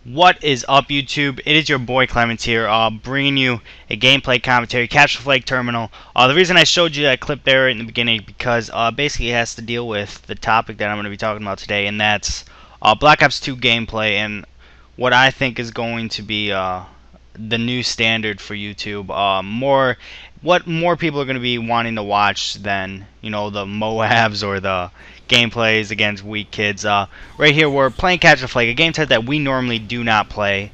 What is up, YouTube? It is your boy Clemens here, bringing you a gameplay commentary, capture flag terminal. The reason I showed you that clip there in the beginning because basically it has to deal with the topic that I'm going to be talking about today, and that's Black Ops 2 gameplay and what I think is going to be the new standard for YouTube. What more people are going to be wanting to watch than, you know, the Moabs or the gameplays against weak kids. Right here we're playing Catch a Flag, a game type that we normally do not play,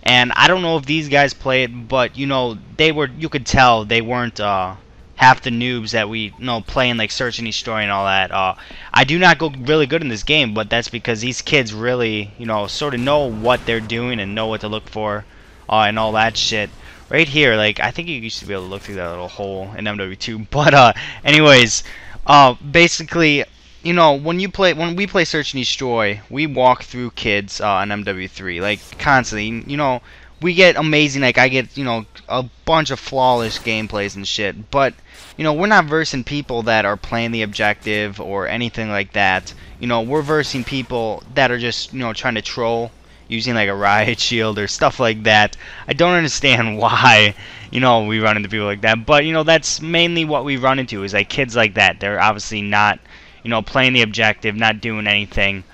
and I don't know if these guys play it, but you know, you could tell they weren't half the noobs that we playing like search and destroy and all that. I do not go really good in this game, but that's because these kids really, sort of know what they're doing and know what to look for and all that shit. Right here, like, I think you used to be able to look through that little hole in MW2, but anyways, basically, when we play Search and Destroy, we walk through kids on MW3, like, constantly. We get amazing, like, I get, a bunch of flawless gameplays and shit, but, we're not versing people that are playing the objective or anything like that. We're versing people that are just, trying to troll, using like a riot shield or stuff like that. I don't understand why, we run into people like that, but, that's mainly what we run into, is like kids like that. They're obviously not, playing the objective, not doing anything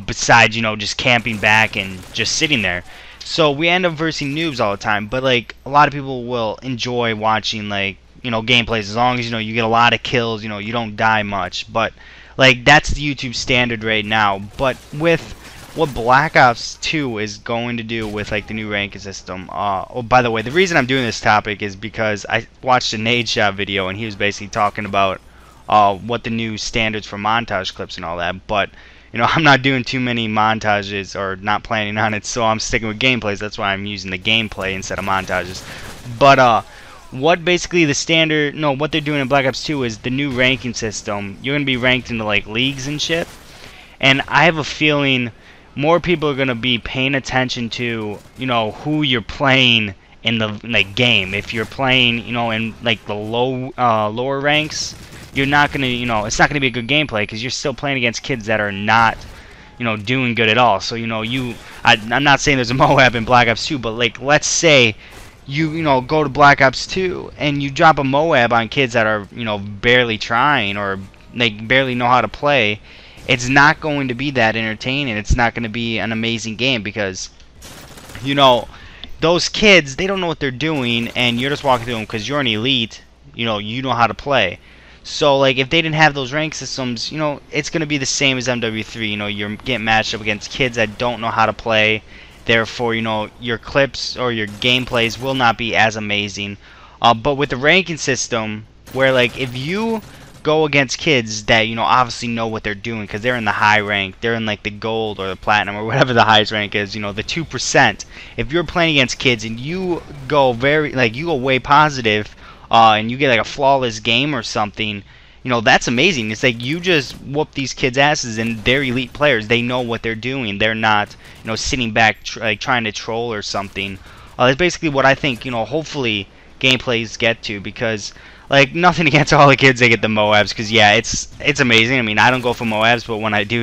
besides, just camping back and just sitting there. So we end up versing noobs all the time, but like a lot of people will enjoy watching like, gameplays as long as, you get a lot of kills, you don't die much. But like that's the YouTube standard right now. But with what Black Ops 2 is going to do with like the new ranking system. Oh, by the way, the reason I'm doing this topic is because I watched a nade shot video and he was basically talking about what the new standards for montage clips and all that. But I'm not doing too many montages, or not planning on it, so I'm sticking with gameplays. That's why I'm using the gameplay instead of montages. But what basically the standard, what they're doing in Black Ops 2 is the new ranking system. You're gonna be ranked into like leagues and shit, and I have a feeling more people are gonna be paying attention to who you're playing in the game. If you're playing in like the lower ranks, you're not gonna it's not gonna be a good gameplay because you're still playing against kids that are not doing good at all. So I'm not saying there's a Moab in Black Ops 2, but like let's say you go to Black Ops 2 and you drop a Moab on kids that are barely trying or they barely know how to play. It's not going to be that entertaining. It's not going to be an amazing game because, those kids, they don't know what they're doing, and you're just walking through them because you're an elite. You know how to play. So, like, if they didn't have those rank systems, it's going to be the same as MW3. You're getting matched up against kids that don't know how to play. Therefore, your clips or your gameplays will not be as amazing. But with the ranking system, where, like, if you go against kids that obviously know what they're doing because they're in the high rank, they're in like the gold or the platinum or whatever the highest rank is, the 2%. If you're playing against kids and you go way positive and you get like a flawless game or something, that's amazing. It's like you just whoop these kids' asses and they're elite players. They know what they're doing. They're not sitting back trying to troll or something. That's basically what I think hopefully gameplays get to, because like, nothing against all the kids that get the Moabs, because yeah, it's amazing. I mean, I don't go for Moabs, but when I do,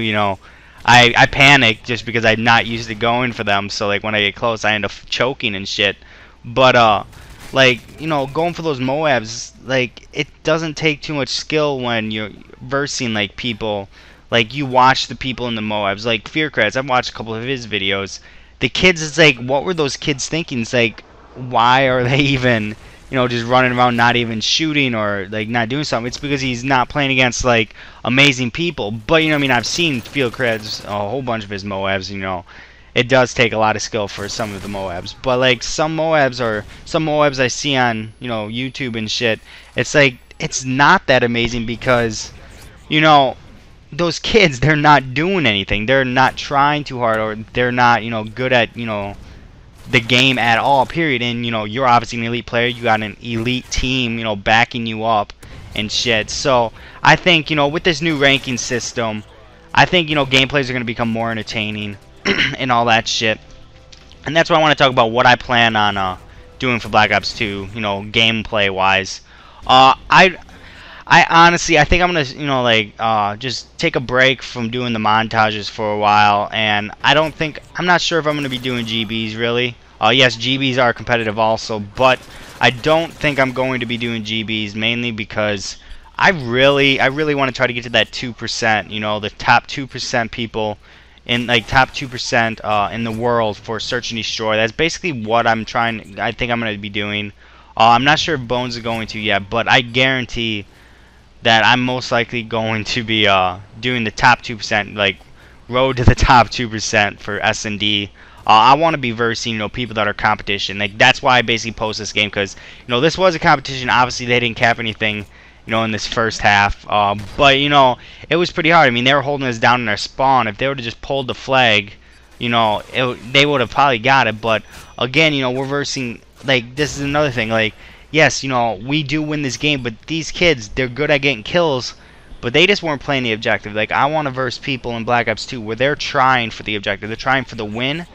I panic just because I'm not used to going for them. So like when I get close, I end up choking and shit. But like going for those Moabs, like it doesn't take too much skill when you're versing like people. Like you watch the people in the Moabs, like Fearcrats. I've watched a couple of his videos. The kids, it's like, what were those kids thinking? It's like, why are they even just running around not even shooting or like not doing something? It's because he's not playing against like amazing people. But I mean, I've seen Fearcrats, a whole bunch of his Moabs. It does take a lot of skill for some of the Moabs. But like some Moabs I see on YouTube and shit, it's like it's not that amazing because those kids, they're not doing anything. They're not trying too hard, or they're not good at the game at all, period. And you're obviously an elite player. You got an elite team backing you up and shit. So I think with this new ranking system, I think gameplays are going to become more entertaining and all that shit. And that's why I want to talk about what I plan on doing for Black Ops 2 gameplay wise. I honestly, I think I'm gonna, like, just take a break from doing the montages for a while, and I'm not sure if I'm gonna be doing GBs really. Yes, GBs are competitive also, but I don't think I'm going to be doing GBs mainly because I really want to try to get to that 2%. The top 2% people in like top 2% in the world for search and destroy. That's basically what I think I'm gonna be doing. I'm not sure if Bones is going to yet, but I guarantee that I'm most likely going to be doing the top 2%, like road to the top 2% for S&D. I want to be versing, people that are competition. Like that's why I basically post this game because this was a competition. Obviously they didn't cap anything, in this first half. But it was pretty hard. I mean they were holding us down in our spawn. If they would have just pulled the flag, they would have probably got it. But again, we're versing. Like this is another thing. Like yes, we do win this game, but these kids, they're good at getting kills, but they just weren't playing the objective. Like, I want to verse people in Black Ops 2 where they're trying for the objective. They're trying for the win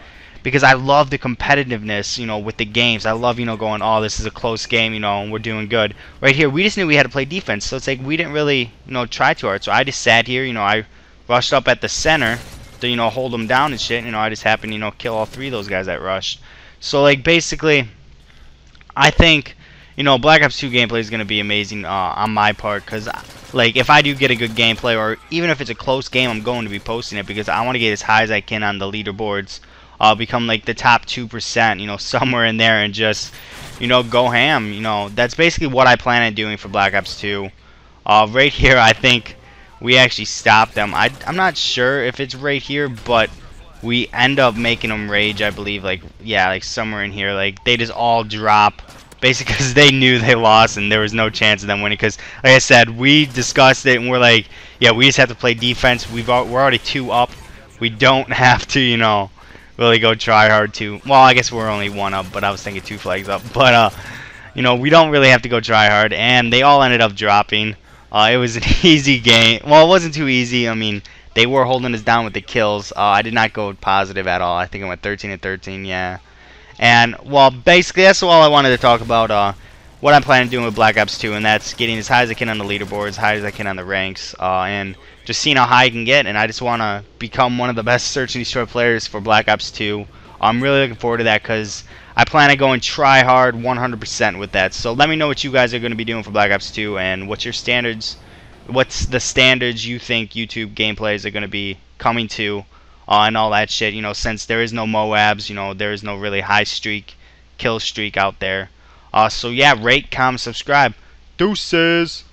because I love the competitiveness, with the games. I love, going, oh, this is a close game, and we're doing good. Right here, we just knew we had to play defense, so it's like we didn't really, try too hard. So I just sat here, I rushed up at the center to, hold them down and shit. I just happened, kill all three of those guys that rushed. So, like, basically, I think Black Ops 2 gameplay is going to be amazing on my part because, like, if I do get a good gameplay or even if it's a close game, I'm going to be posting it because I want to get as high as I can on the leaderboards. Become, like, the top 2%, somewhere in there and just, go ham. That's basically what I plan on doing for Black Ops 2. Right here, I think we actually stopped them. I'm not sure if it's right here, but we end up making them rage, I believe. Like, yeah, like somewhere in here. Like, they just all drop basically because they knew they lost and there was no chance of them winning because, like I said, we discussed it and we're like, yeah, we just have to play defense. We're already 2 up. We don't have to, really go try hard to. Well, I guess we're only 1 up, but I was thinking 2 flags up. But we don't really have to go try hard, and they all ended up dropping. It was an easy game. Well, it wasn't too easy. I mean, they were holding us down with the kills. I did not go positive at all. I think I went 13 and 13. Yeah. And, well, basically, that's all I wanted to talk about, what I'm planning on doing with Black Ops 2, and that's getting as high as I can on the leaderboards, as high as I can on the ranks, and just seeing how high I can get, and I just want to become one of the best search and destroy players for Black Ops 2. I'm really looking forward to that, because I plan on going try hard 100% with that. So let me know what you guys are going to be doing for Black Ops 2, and what's the standards you think YouTube gameplays are going to be coming to. And all that shit, since there is no Moabs, there is no really high streak, kill streak out there. So yeah, rate, comment, subscribe. Deuces!